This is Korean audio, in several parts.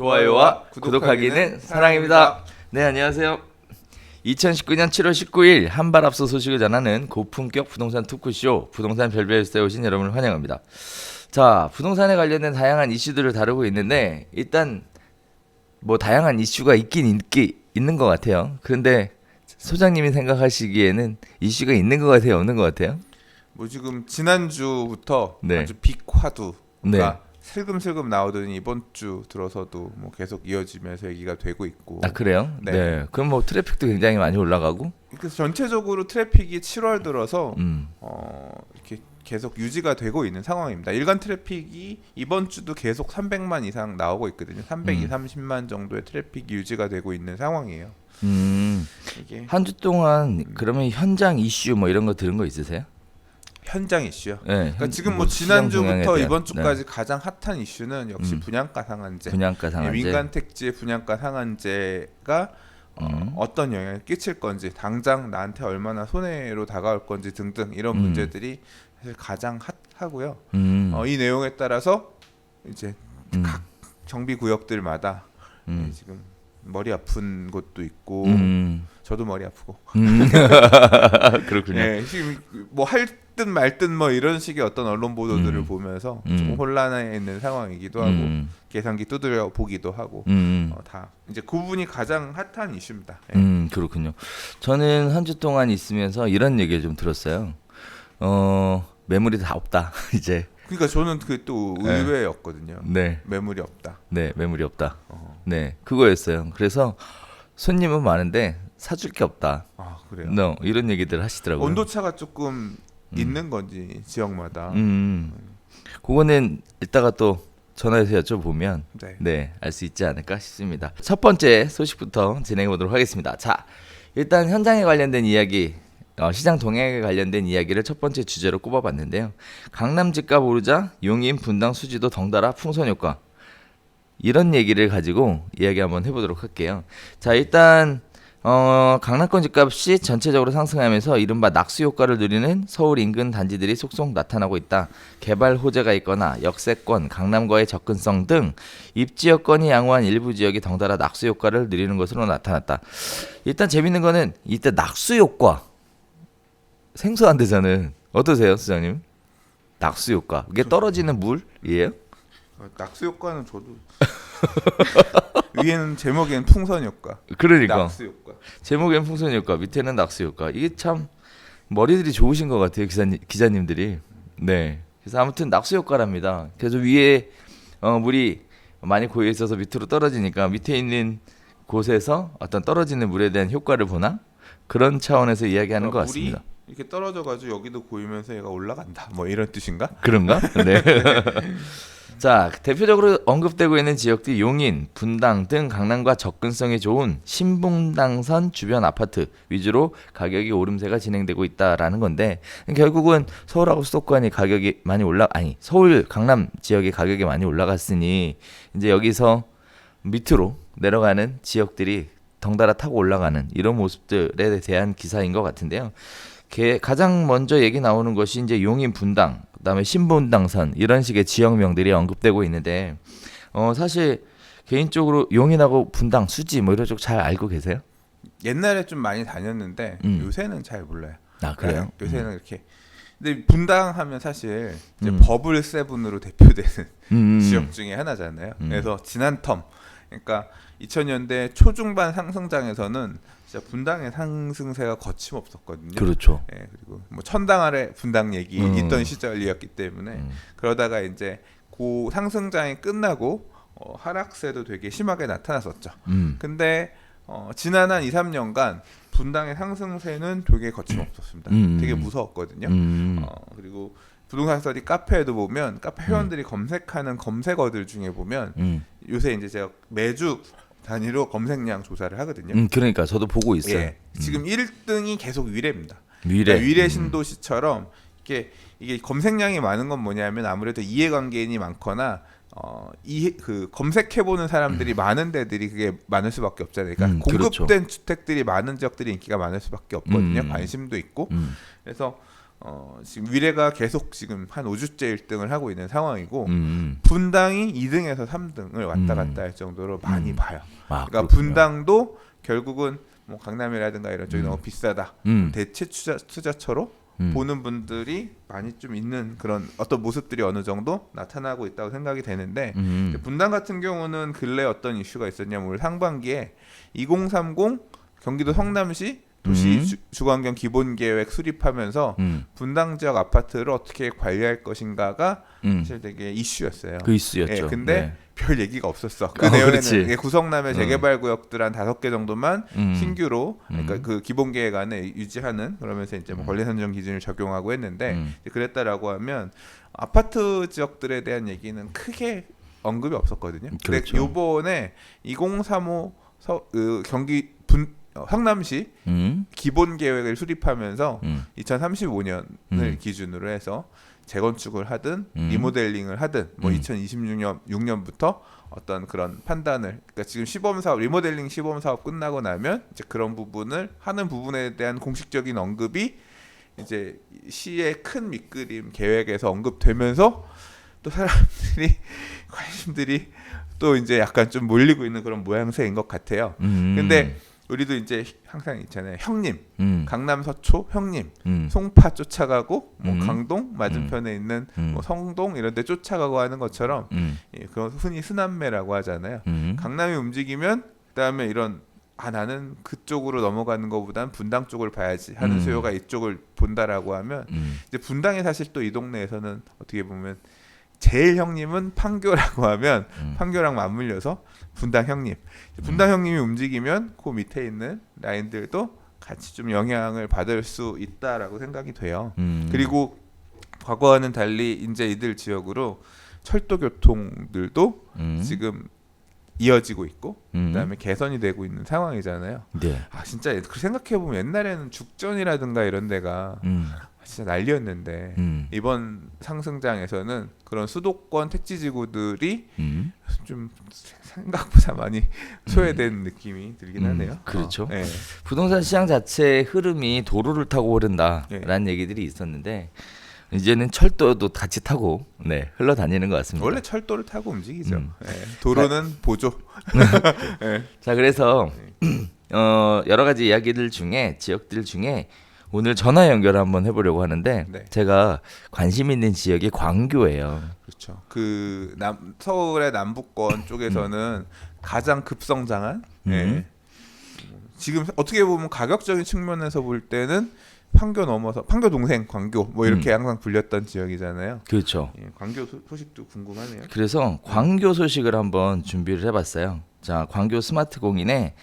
좋아요와 구독하기는 사랑입니다. 네, 안녕하세요. 2019년 7월 19일 한 발 앞서 소식을 전하는 고품격 부동산 토크쇼 부동산 별별스에 오신 여러분을 환영합니다. 자, 부동산에 관련된 다양한 이슈들을 다루고 있는데 일단 뭐 다양한 이슈가 있는 것 같아요. 그런데 소장님이 생각하시기에는 이슈가 있는 것 같아요, 없는 것 같아요? 뭐 지금 지난주부터 네. 아주 빅화두가 네. 슬금슬금 나오더니 이번 주 들어서도 뭐 계속 이어지면서 얘기가 되고 있고. 아, 그래요? 네. 네. 그럼 뭐 트래픽도 굉장히 많이 올라가고. 그래서 전체적으로 트래픽이 7월 들어서 음. 이렇게 계속 유지가 되고 있는 상황입니다. 일간 트래픽이 이번 주도 계속 300만 이상 나오고 있거든요. 330만 정도의 트래픽이 유지가 되고 있는 상황이에요. 이게 한 주 동안 그러면 현장 이슈 뭐 이런 거 들은 거 있으세요? 현장 이슈요. 네. 그러니까 지금 뭐 시장 동향에 지난주부터 대한, 이번 주까지 가장 핫한 이슈는 역시 분양가 상한제. 분양가 상한제. 민간 택지의 분양가 상한제가 어떤 영향을 끼칠 건지, 당장 나한테 얼마나 손해로 다가올 건지 등등 이런 문제들이 사실 가장 핫하고요. 이 내용에 따라서 이제 각 정비 구역들마다 지금 머리 아픈 곳도 있고, 저도 머리 아프고. 그렇군요. 네, 지금 뭐 할 듯 말 듯 뭐 이런 식의 어떤 언론 보도들을 보면서 좀 혼란해 있는 상황이기도 하고, 계산기 두드려 보기도 하고, 다 이제 그 부분이 가장 핫한 이슈입니다. 네. 그렇군요. 저는 한 주 동안 있으면서 이런 얘기를 좀 들었어요. 매물이 다 없다. 이제. 그러니까 저는 그게 또 의외였거든요. 네. 매물이 없다. 네, 매물이 없다. 네, 그거였어요. 그래서 손님은 많은데 사줄 게 없다. 아, 그래요? No, 이런 얘기들 하시더라고요. 온도차가 조금 있는 건지 지역마다. 그거는 이따가 또 전화해서 여쭤보면 네. 알 수 있지 않을까 싶습니다. 첫 번째 소식부터 진행해 보도록 하겠습니다. 자, 일단 현장에 관련된 이야기, 시장 동향에 관련된 이야기를 첫 번째 주제로 꼽아봤는데요. 강남 집값 오르자 용인, 분당, 수지도 덩달아 풍선 효과, 이런 얘기를 가지고 이야기 한번 해보도록 할게요. 자, 일단 강남권 집값이 전체적으로 상승하면서 이른바 낙수 효과를 누리는 서울 인근 단지들이 속속 나타나고 있다. 개발 호재가 있거나 역세권, 강남과의 접근성 등 입지 여건이 양호한 일부 지역이 덩달아 낙수 효과를 누리는 것으로 나타났다. 일단 재밌는 거는 이때 낙수 효과, 생소한데 저는 어떠세요, 수장님? 낙수 효과, 이게 떨어지는 물이에요? 낙수 효과는 저도 위에는 제목에는 풍선 효과. 그러니까 낙수 효과. 제목엔 풍선 효과, 밑에는 낙수 효과. 이게 참 머리들이 좋으신 것 같아요, 기자님들이. 네. 그래서 아무튼 낙수 효과랍니다. 그래서 위에 물이 많이 고여 있어서 밑으로 떨어지니까 밑에 있는 곳에서 어떤 떨어지는 물에 대한 효과를 보나 그런 차원에서 이야기하는 것 같습니다. 물이 이렇게 떨어져가지고 여기도 고이면서 얘가 올라간다. 뭐 이런 뜻인가? 그런가? 네. 자, 대표적으로 언급되고 있는 지역들이 용인, 분당 등 강남과 접근성이 좋은 신분당선 주변 아파트 위주로 가격이 오름세가 진행되고 있다라는 건데, 결국은 서울하고 수도권이 가격이 많이 서울 강남 지역의 가격이 많이 올라갔으니 이제 여기서 밑으로 내려가는 지역들이 덩달아 타고 올라가는 이런 모습들에 대한 기사인 것 같은데요. 가장 먼저 얘기 나오는 것이 이제 용인, 분당, 그다음에 신분당선 이런 식의 지역명들이 언급되고 있는데, 사실 개인적으로 용인하고 분당, 수지 뭐 이런 쪽 잘 알고 계세요? 옛날에 좀 많이 다녔는데 요새는 잘 몰라요. 아, 그래요? 요새는 이렇게. 근데 분당하면 사실 이제 버블 세븐으로 대표되는 지역 중에 하나잖아요. 그래서 지난 텀, 그러니까 2000년대 초중반 상승장에서는 진짜 분당의 상승세가 거침없었거든요. 그렇죠. 예, 그리고 뭐 천당 아래 분당 얘기 있던 시절이었기 때문에 그러다가 이제 그 상승장이 끝나고 하락세도 되게 심하게 나타났었죠. 근데 지난 한 2, 3년간 분당의 상승세는 되게 거침없었습니다. 되게 무서웠거든요. 그리고 부동산 스터디 카페에도 보면 카페 회원들이 검색하는 검색어들 중에 보면 요새 이제 제가 매주 단위로 검색량 조사를 하거든요. 그러니까 저도 보고 있어요. 예, 지금 1등이 계속 위례입니다. 위례. 그러니까 위례 신도시처럼 이게 검색량이 많은 건 뭐냐면 아무래도 이해관계인이 많거나 그 검색해보는 사람들이 많은 데들이 그게 많을 수밖에 없잖아요. 그러니까 공급된 그렇죠. 주택들이 많은 지역들이 인기가 많을 수밖에 없거든요. 관심도 있고. 그래서 지금 위례가 계속 지금 한 5주째 1등을 하고 있는 상황이고 분당이 2등에서 3등을 왔다 갔다 할 정도로 많이 봐요. 아, 그러니까 그렇군요. 분당도 결국은 뭐 강남이라든가 이런 쪽이 너무 비싸다. 대체 투자처로 보는 분들이 많이 좀 있는 그런 어떤 모습들이 어느 정도 나타나고 있다고 생각이 되는데 분당 같은 경우는 근래 어떤 이슈가 있었냐면 올 상반기에 2030 경기도 성남시 도시 주거환경 기본계획 수립하면서 분당 지역 아파트를 어떻게 관리할 것인가가 사실 되게 이슈였어요. 그 이슈였죠. 예, 근데 네. 별 얘기가 없었어. 그 내용에는 그렇지. 이게 구성남의 재개발 구역들 한 5개 정도만 신규로 그러니까 그 기본계획 안에 유지하는 그러면서 이제 뭐 권리 선정 기준을 적용하고 했는데 이제 그랬다라고 하면 아파트 지역들에 대한 얘기는 크게 언급이 없었거든요. 근데 그렇죠. 요번에 2035 경기 성남시 기본 계획을 수립하면서 2035년을 기준으로 해서 재건축을 하든 리모델링을 하든 뭐 2026년부터 어떤 그런 판단을 그러니까 지금 시범 사업 리모델링 시범 사업 끝나고 나면 이제 그런 부분을 하는 부분에 대한 공식적인 언급이 이제 시의 큰 밑그림 계획에서 언급되면서 또 사람들이 관심들이 또 이제 약간 좀 몰리고 있는 그런 모양새인 것 같아요. 근데 우리도 이제 항상 있잖아요. 형님, 강남 서초 형님, 송파 쫓아가고 뭐 강동 맞은편에 있는 뭐 성동 이런 데 쫓아가고 하는 것처럼 예, 그건 흔히 순환매라고 하잖아요. 강남이 움직이면 그다음에 이런 나는 그쪽으로 넘어가는 것보단 분당 쪽을 봐야지 하는 수요가 이쪽을 본다라고 하면 이제 분당에 사실 또 이 동네에서는 어떻게 보면 제일 형님은 판교라고 하면 판교랑 맞물려서 분당 형님. 분당 형님이 움직이면 그 밑에 있는 라인들도 같이 좀 영향을 받을 수 있다라고 생각이 돼요. 그리고 과거와는 달리 이제 이들 지역으로 철도 교통들도 지금 이어지고 있고 그다음에 개선이 되고 있는 상황이잖아요. 네. 진짜 생각해 보면 옛날에는 죽전이라든가 이런 데가 진짜 난리였는데 이번 상승장에서는 그런 수도권 택지지구들이 좀 생각보다 많이 소외된 느낌이 들긴 하네요. 그렇죠. 네. 부동산 시장 자체의 흐름이 도로를 타고 흐른다라는 얘기들이 있었는데 이제는 철도도 같이 타고 흘러다니는 것 같습니다. 원래 철도를 타고 움직이죠. 네. 도로는 보조. 네. 자, 그래서 여러 가지 이야기들 중에 지역들 중에 오늘 전화 연결을 한번 해보려고 하는데 네. 제가 관심 있는 지역이 광교예요. 그렇죠. 그 서울의 남부권 쪽에서는 가장 급성장한 지금 어떻게 보면 가격적인 측면에서 볼 때는 판교 넘어서 판교 동생 광교 뭐 이렇게 항상 불렸던 지역이잖아요. 그렇죠. 예, 광교 소식도 궁금하네요. 그래서 광교 소식을 한번 준비를 해봤어요. 자, 광교 스마트 공인의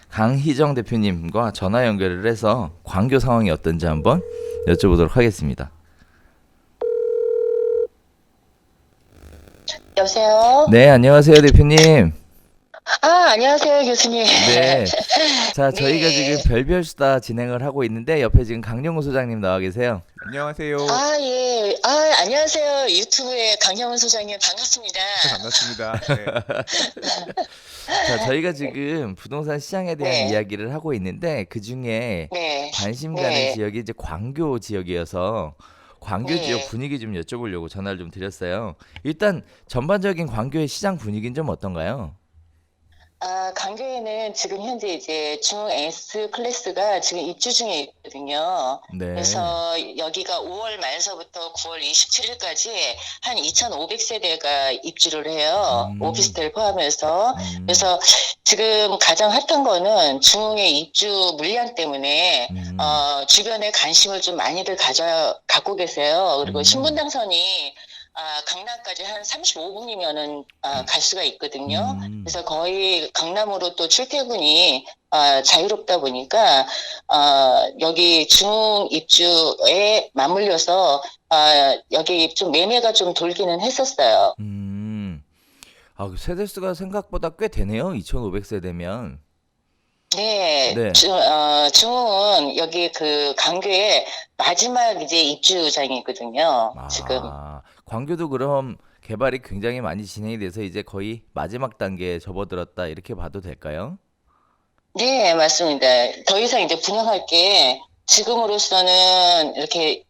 강희정 대표님과 전화 연결을 해서 광교 상황이 어떤지 한번 여쭤보도록 하겠습니다. 여보세요? 네, 안녕하세요, 대표님. 안녕하세요, 교수님. 네. 자, 저희가 네. 지금 별별 수다 진행을 하고 있는데 옆에 지금 강영우 소장님 나와 계세요. 안녕하세요. 예. 안녕하세요. 유튜브에 강영훈 소장님 반갑습니다. 반갑습니다. 네. 자, 저희가 지금 부동산 시장에 대한 네. 이야기를 하고 있는데 그 중에 네. 관심 가는 네. 지역이 이제 광교 지역이어서 광교 네. 지역 분위기 좀 여쭤보려고 전화를 좀 드렸어요. 일단 전반적인 광교의 시장 분위기는 좀 어떤가요? 강교에는 지금 현재 이제 중 S 클래스가 지금 입주 중에 있거든요. 네. 그래서 여기가 5월 말서부터 9월 27일까지 한 2,500세대가 입주를 해요. 오피스텔 포함해서. 그래서 지금 가장 핫한 거는 중흥의 입주 물량 때문에 주변에 관심을 좀 많이들 갖고 계세요. 그리고 신분당선이 강남까지 한 35분이면은 갈 수가 있거든요. 그래서 거의 강남으로 또 출퇴근이 자유롭다 보니까 여기 중 입주에 맞물려서 여기 좀 매매가 좀 돌기는 했었어요. 그 세대수가 생각보다 꽤 되네요. 2,500세대면. 네, 네. 중흥은 여기 그 강교의 마지막 이제 입주장이거든요. 지금. 광교도 그럼 개발이 굉장히 많이 진행이 돼서 이제 거의 마지막 단계에 접어들었다 이렇게 봐도 될까요? 네, 맞습니다. 더 이상 이제 분양할 게 지금으로서는 이렇게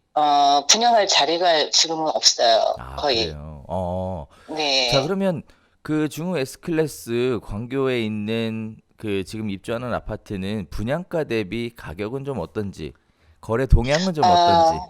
분양할 자리가 지금은 없어요. 아, 거의. 그래요. 자, 네. 그러면 그 중흥 S클래스 광교에 있는 그 지금 입주하는 아파트는 분양가 대비 가격은 좀 어떤지, 거래 동향은 좀 어떤지. 아,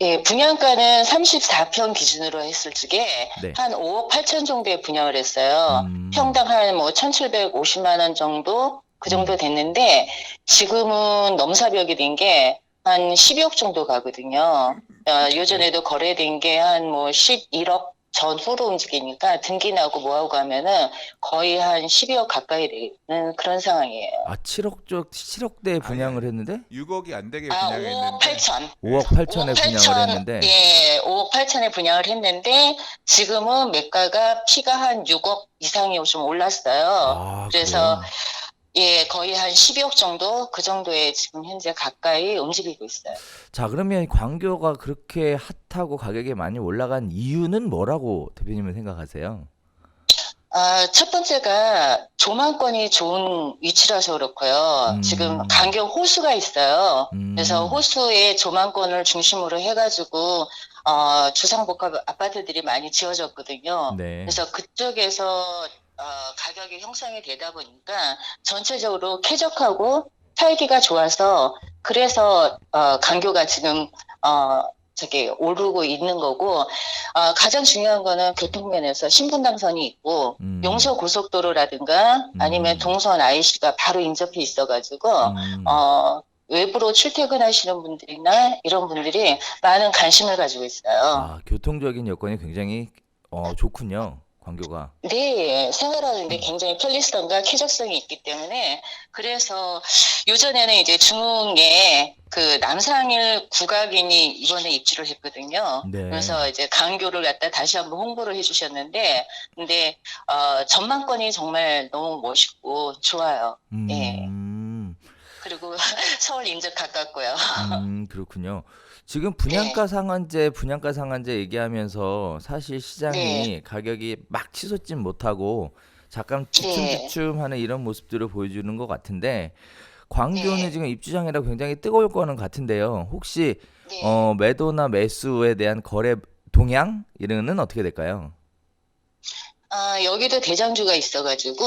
예, 분양가는 34평 기준으로 했을 적에 네. 한 5억 8천 정도에 분양을 했어요. 음, 평당 한 뭐 1,750만 원 정도 그 정도 음. 됐는데 지금은 넘사벽이 된 게 한 12억 정도 가거든요. 네. 요전에도 거래된 게 한 뭐 11억 전후로 움직이니까 등기 나고 뭐하고 하면은 거의 한 12억 가까이 되는 그런 상황이에요. 아, 7억대 아니 분양을 아니. 했는데 6억이 안 되게 5억 분양했는데 8천. 네. 5억 5억 8천에 분양을 8천, 했는데, 예, 5억 8천에 분양을 했는데 지금은 매가가 피가 한 6억 이상이 좀 올랐어요. 아, 그래서 그래요. 예, 거의 한 12억 정도 그 정도에 지금 현재 가까이 움직이고 있어요. 자, 그러면 광교가 그렇게 핫하고 가격이 많이 올라간 이유는 뭐라고 대표님은 생각하세요? 첫 번째가 조망권이 좋은 위치라서 그렇고요. 지금 음, 강경 호수가 있어요. 그래서 음, 호수의 조망권을 중심으로 해가지고 주상복합 아파트들이 많이 지어졌거든요. 네. 그래서 그쪽에서 가격이 형성이 되다 보니까 전체적으로 쾌적하고 살기가 좋아서 그래서 강교가 지금 어, 저기 오르고 있는 거고 가장 중요한 거는 교통면에서 신분당선이 있고 음, 용서고속도로라든가 아니면 음, 동선 IC가 바로 인접해 있어가지고 음. 외부로 출퇴근하시는 분들이나 이런 분들이 많은 관심을 가지고 있어요. 아, 교통적인 여건이 굉장히 좋군요. 광교가. 네, 생활하는데 음, 굉장히 편리성과 쾌적성이 있기 때문에 그래서 요전에는 이제 중흥에 그 남상일 국악인이 이번에 입주를 했거든요. 네. 그래서 이제 강교를 갖다 다시 한번 홍보를 해주셨는데, 근데 전망권이 정말 너무 멋있고 좋아요. 예. 음, 그리고 서울 인접 가깝고요. 그렇군요. 지금 네, 분양가 상한제 얘기하면서 사실 네, 시장이 가격이 막 치솟진 못하고 잠깐 네, 주춤주춤하는 이런 모습들을 보여주는 것 같은데, 광교는 네, 지금 입주장이라 굉장히 뜨거울 거는 같은데요. 혹시 네. 매도나 매수에 대한 거래 동향 이런 는 어떻게 될까요? 여기도 대장주가 있어가지고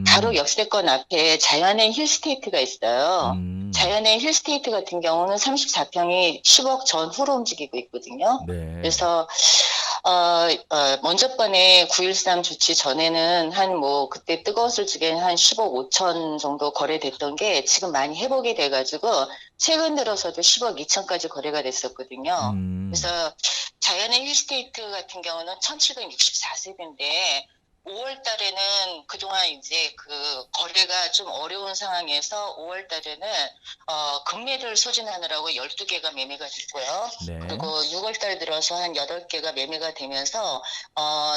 바로 음, 역세권 앞에 자연의 힐스테이트가 있어요. 음, 자연의 힐스테이트 같은 경우는 34평이 10억 전후로 움직이고 있거든요. 네, 그래서 먼저 번에 9.13 조치 전에는 한 뭐 그때 뜨거웠을 적에는 한 10억 5천 정도 거래됐던 게 지금 많이 회복이 돼가지고 최근 들어서도 10억 2천까지 거래가 됐었거든요. 음, 그래서 자연의 힐스테이트 같은 경우는 1764세대인데 5월 달에는 그동안 이제 그 거래가 좀 어려운 상황에서 5월 달에는 금매를 소진하느라고 12개가 매매가 됐고요. 네, 그리고 6월 달 들어서 한 8개가 매매가 되면서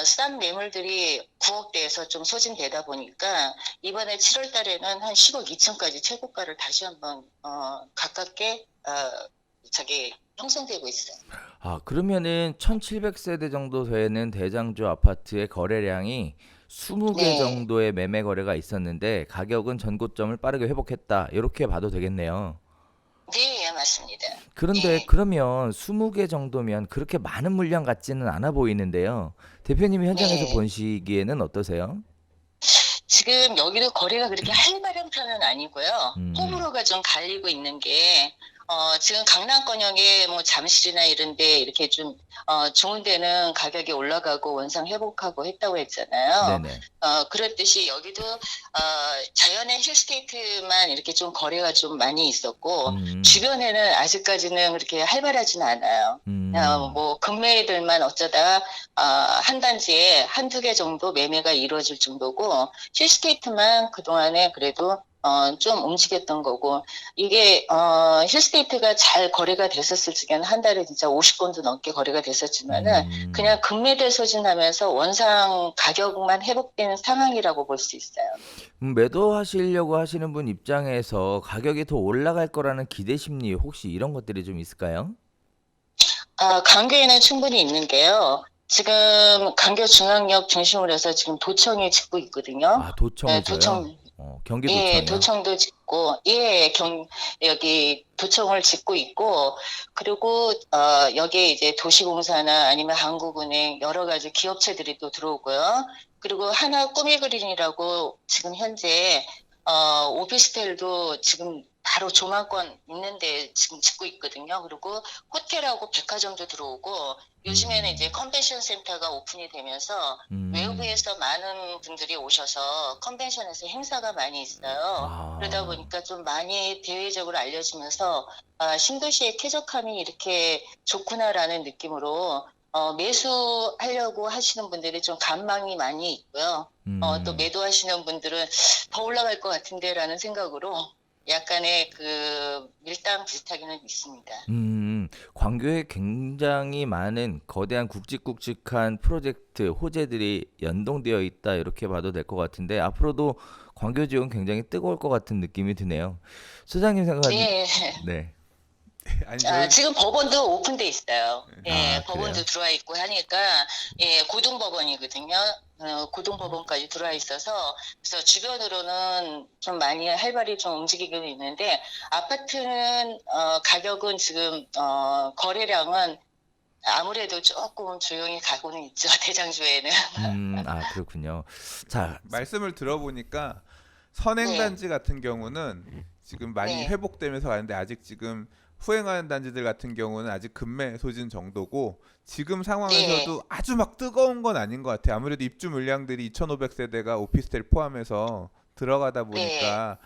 싼 매물들이 9억대에서 좀 소진되다 보니까 이번에 7월 달에는 한 10억 2천까지 최고가를 다시 한번 가깝게 저기 형성되고 있어요. 아, 그러면은 1700세대 정도 되는 대장주 아파트의 거래량이 20개 네, 정도의 매매 거래가 있었는데 가격은 전고점을 빠르게 회복했다. 이렇게 봐도 되겠네요. 네, 예, 맞습니다. 그런데 네, 그러면 20개 정도면 그렇게 많은 물량 같지는 않아 보이는데요. 대표님이 현장에서 네. 보시기에는 어떠세요? 지금 여기도 거래가 그렇게 활발한 편은 아니고요. 음, 호불호가 좀 갈리고 있는 게, 지금 강남권역에 뭐 잠실이나 이런 데 이렇게 좀, 좋은 데는 가격이 올라가고 원상 회복하고 했다고 했잖아요. 네네. 그렇듯이 여기도, 자연의 힐스테이트만 이렇게 좀 거래가 좀 많이 있었고, 음, 주변에는 아직까지는 그렇게 활발하진 않아요. 음, 뭐, 금매들만 어쩌다가, 한 단지에 한두 개 정도 매매가 이루어질 정도고, 힐스테이트만 그동안에 그래도 좀 움직였던 거고 이게 힐스테이트가 잘 거래가 됐었을 적에는 한 달에 진짜 50건도 넘게 거래가 됐었지만은 음. 그냥 금매대 소진하면서 원상 가격만 회복되는 상황이라고 볼 수 있어요. 매도하시려고 하시는 분 입장에서 가격이 더 올라갈 거라는 기대 심리 혹시 이런 것들이 좀 있을까요? 강교에는 충분히 있는 게요. 지금 강교 중앙역 중심으로 해서 지금 도청이 짓고 있거든요. 아, 네, 도청을 줘요? 도청, 예, 경기도청이요? 도청도 짓고 있고, 예, 여기 도청을 짓고 있고, 그리고, 여기에 이제 도시공사나 아니면 한국은행 여러 가지 기업체들이 또 들어오고요. 그리고 하나 꿈의 그린이라고 지금 현재, 오피스텔도 지금 바로 조망권 있는데 지금 짓고 있거든요. 그리고 호텔하고 백화점도 들어오고, 요즘에는 이제 컨벤션 센터가 오픈이 되면서 외부에서 많은 분들이 오셔서 컨벤션에서 행사가 많이 있어요. 아. 그러다 보니까 좀 많이 대외적으로 알려지면서 신도시의 쾌적함이 이렇게 좋구나라는 느낌으로 매수하려고 하시는 분들이 좀 관망이 많이 있고요. 또 매도하시는 분들은 더 올라갈 것 같은데라는 생각으로 약간의 그 밀당 비슷하기는 있습니다. 광교에 굉장히 많은 거대한 굵직굵직한 프로젝트, 호재들이 연동되어 있다 이렇게 봐도 될 것 같은데 앞으로도 광교 지역은 굉장히 뜨거울 것 같은 느낌이 드네요. 소장님 생각하는 네. 네. 아니 지금 법원도 오픈돼 있어요. 예, 아, 법원도 그래요? 들어와 있고 하니까, 예, 고등법원이거든요. 고등법원까지 들어와 있어서, 그래서 주변으로는 좀 많이 활발히 좀 움직이고 있는데, 아파트는, 가격은 지금, 거래량은 아무래도 조금 조용히 가고는 있죠. 대장주에는. 아, 그렇군요. 자, 말씀을 들어보니까 네, 선행단지 같은 경우는 지금 많이 네, 회복되면서 가는데 아직 지금 후행하는 단지들 같은 경우는 아직 급매 소진 정도고 지금 네, 상황에서도 아주 막 뜨거운 건 아닌 것 같아요. 아무래도 입주 물량들이 2,500세대가 오피스텔 포함해서 들어가다 네, 보니까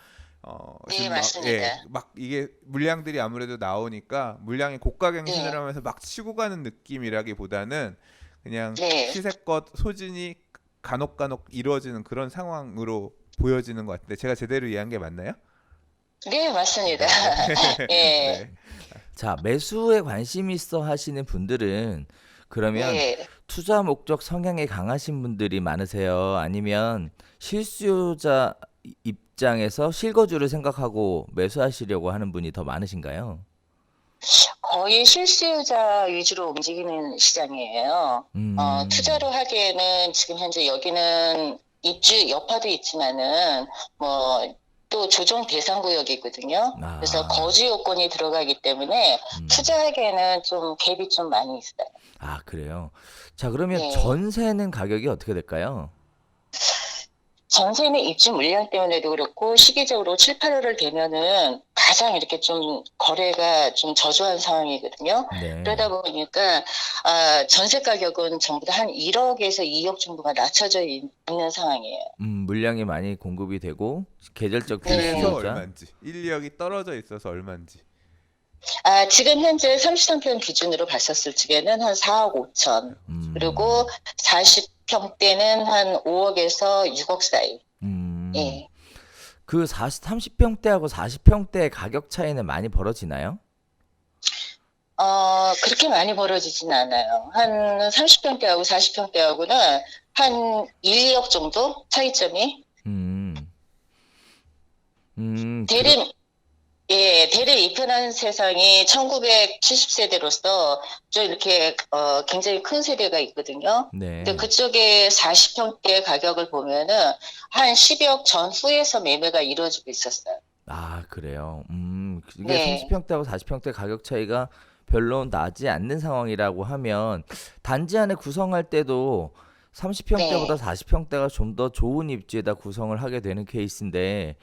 네, 지금 맞습니다. 막 이게 물량들이 아무래도 나오니까 물량이 고가갱신을 네, 하면서 막 치고 가는 느낌이라기보다는 그냥 네, 시세껏 소진이 간혹 이루어지는 그런 상황으로 보여지는 것 같은데 제가 제대로 이해한 게 맞나요? 네, 맞습니다. 네, 네. 예, 네. 자, 매수에 관심 있어 하시는 분들은 그러면 네. 투자 목적 성향이 강하신 분들이 많으세요? 아니면 실수요자 입장에서 실거주를 생각하고 매수하시려고 하는 분이 더 많으신가요? 거의 실수요자 위주로 움직이는 시장이에요. 음, 투자로 하기에는 지금 현재 여기는 입주 여파도 있지만은 뭐 또 조정 대상 구역이거든요. 그래서 아, 거주 요건이 들어가기 때문에 음, 투자하기에는 좀 갭이 좀 많이 있어요. 아, 그래요. 자, 그러면 예. 전세는 가격이 어떻게 될까요? 전세는 입주 물량 때문에도 그렇고 시기적으로 7, 8월을 되면은 가장 이렇게 좀 거래가 좀 저조한 상황이거든요. 네. 그러다 보니까 전세 가격은 전부 다 한 1억에서 2억 정도가 낮춰져 있는 상황이에요. 물량이 많이 공급이 되고 계절적 그래서 네. 필수요자. 얼마인지 1, 2억이 떨어져 있어서 얼마인지. 지금 현재 33평 기준으로 봤었을 적에는 한 4억 5천. 음, 그리고 40평대는 한 5억에서 6억 사이. 음, 예. 그 30평대하고 40평대 가격 차이는 많이 벌어지나요? 그렇게 많이 벌어지진 않아요. 한 30평대하고 40평대하고는 한 1, 2억 정도 차이점이. 음, 그러, 대림, 예, 대를 이편한 세상이 1970세대로서 좀 이렇게, 굉장히 큰 세대가 있거든요. 근데 네. 그쪽에 40평대 가격을 보면은 한 10억 전후에서 매매가 이루어지고 있었어요. 아, 그래요. 이게 네, 30평대하고 40평대 가격 차이가 별로 나지 않는 상황이라고 하면 단지 안에 구성할 때도 30평대보다 네, 40평대가 좀 더 좋은 입지에다 구성을 하게 되는 케이스인데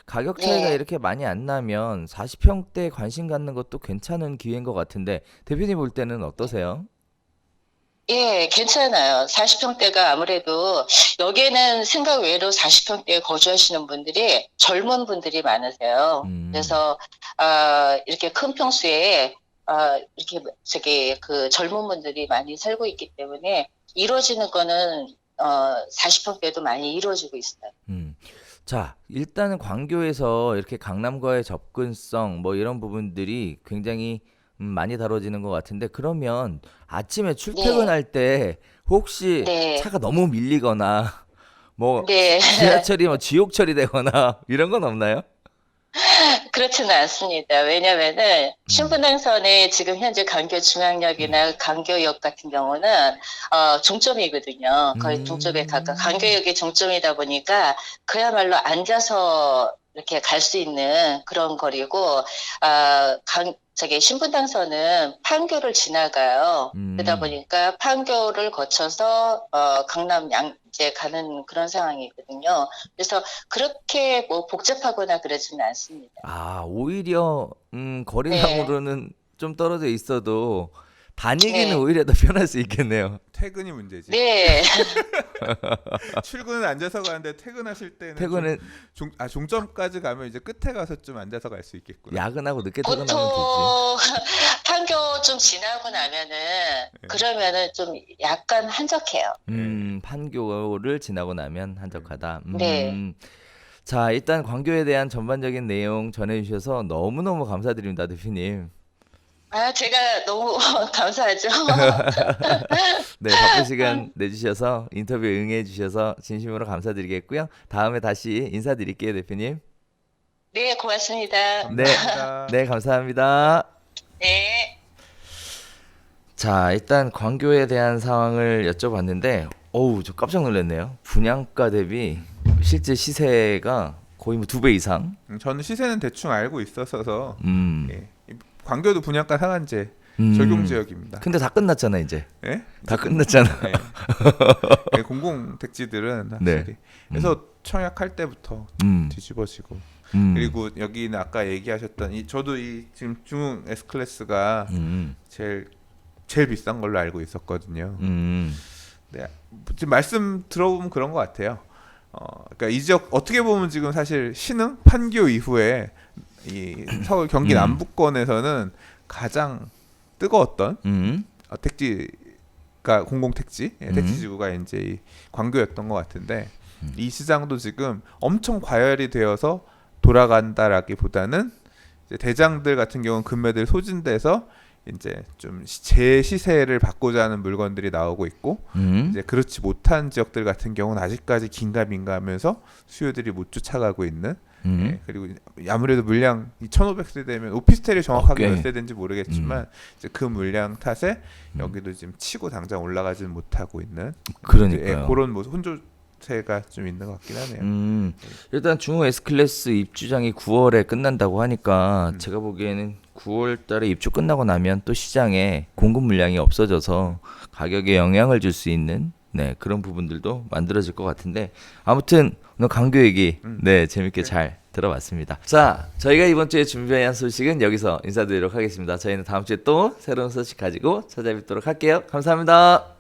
가격 차이가 네. 이렇게 많이 안 나면 40평대에 관심 갖는 것도 괜찮은 기회인 것 같은데 대표님 볼 때는 어떠세요? 예, 괜찮아요. 40평대가 아무래도 여기에는 생각 외로 40평대에 거주하시는 분들이 젊은 분들이 많으세요. 음, 그래서 이렇게 큰 평수에 이렇게 저기 그 젊은 분들이 많이 살고 있기 때문에 이루어지는 거는 40평대도 많이 이루어지고 있어요. 음. 자, 일단은 광교에서 이렇게 강남과의 접근성 뭐 이런 부분들이 굉장히 많이 다뤄지는 것 같은데 그러면 아침에 네, 출퇴근할 때 혹시 네, 차가 너무 밀리거나 뭐 네. 지하철이 뭐 지옥철이 되거나 이런 건 없나요? 그렇지는 않습니다. 왜냐면은 음, 신분당선의 지금 현재 강교 중앙역이나 강교역 같은 경우는 종점이거든요. 거의 종점에 가까 음, 강교역이 종점이다 보니까 그야말로 앉아서 이렇게 갈 수 있는 그런 거리고, 저기 신분당선은 판교를 지나가요. 그러다 보니까 판교를 거쳐서 강남 양재 가는 그런 상황이거든요. 그래서 그렇게 뭐 복잡하거나 그러지는 않습니다. 아, 오히려 네, 거리상으로는 좀 떨어져 있어도 다니기는 네, 오히려 더 편할 수 있겠네요. 퇴근이 문제지. 네. 출근은 앉아서 가는데 퇴근하실 때는 퇴근은 종점까지 가면 이제 끝에 가서 좀 앉아서 갈 수 있겠구나. 야근하고 늦게 보통 퇴근하면 되지. 판교 좀 지나고 나면은 네. 그러면은 좀 약간 한적해요. 판교를 지나고 나면 한적하다. 네. 자, 일단 광교에 대한 전반적인 내용 전해주셔서 너무너무 감사드립니다, 대표님. 제가 너무 감사하죠. 네, 바쁜 시간 내주셔서 인터뷰 응해주셔서 진심으로 감사드리겠고요. 다음에 다시 인사드릴게요, 대표님. 네, 고맙습니다. 네, 감사합니다. 네, 감사합니다. 네. 자, 일단 광교에 대한 상황을 여쭤봤는데, 어우, 저 깜짝 놀랐네요. 분양가 대비 실제 시세가 거의 뭐 2배 이상. 저는 시세는 대충 알고 있었어서 음, 예. 이 광교도 분양가 상한제 음. 적용 지역입니다. 근데 다 끝났잖아, 이제. 예? 다 끝났잖아. 예. 예, 공공 택지들은 네. 확실히 그래서 청약할 때부터 음, 뒤집어지고 음, 그리고 여기는 아까 얘기하셨던 저도 이 지금 중흥 S 클래스가 제일 비싼 걸로 알고 있었거든요. 네, 지금 말씀 들어보면 그런 것 같아요. 그러니까 이 지역 어떻게 보면 지금 사실 신흥 판교 이후에 이 서울 경기 남부권에서는 가장 뜨거웠던 택지가 공공 택지, 택지 지구가 이제 이 광교였던 것 같은데 이 시장도 지금 엄청 과열이 되어서 돌아간다라기보다는 이제 대장들 같은 경우는 금매들 소진돼서 이제 좀 재시세를 받고자 하는 물건들이 나오고 있고 이제 그렇지 못한 지역들 같은 경우는 아직까지 긴가민가하면서 수요들이 못 쫓아가고 있는 예, 그리고 아무래도 물량 2,500세대면 오피스텔이 정확하게 몇 세대인지 모르겠지만 이제 그 물량 탓에 여기도 지금 치고 당장 올라가지는 못하고 있는 그러니까요. 예, 그런 뭐 혼조세가 좀 있는 것 같긴 하네요. 일단 중흥 S클래스 입주장이 9월에 끝난다고 하니까 제가 보기에는 9월 달에 입주 끝나고 나면 또 시장에 공급 물량이 없어져서 가격에 영향을 줄 수 있는 그런 부분들도 만들어질 것 같은데 아무튼 오늘 광교 얘기 재밌게 잘 들어봤습니다. 자, 저희가 이번 주에 준비한 소식은 여기서 인사드리도록 하겠습니다. 저희는 다음 주에 또 새로운 소식 가지고 찾아뵙도록 할게요. 감사합니다.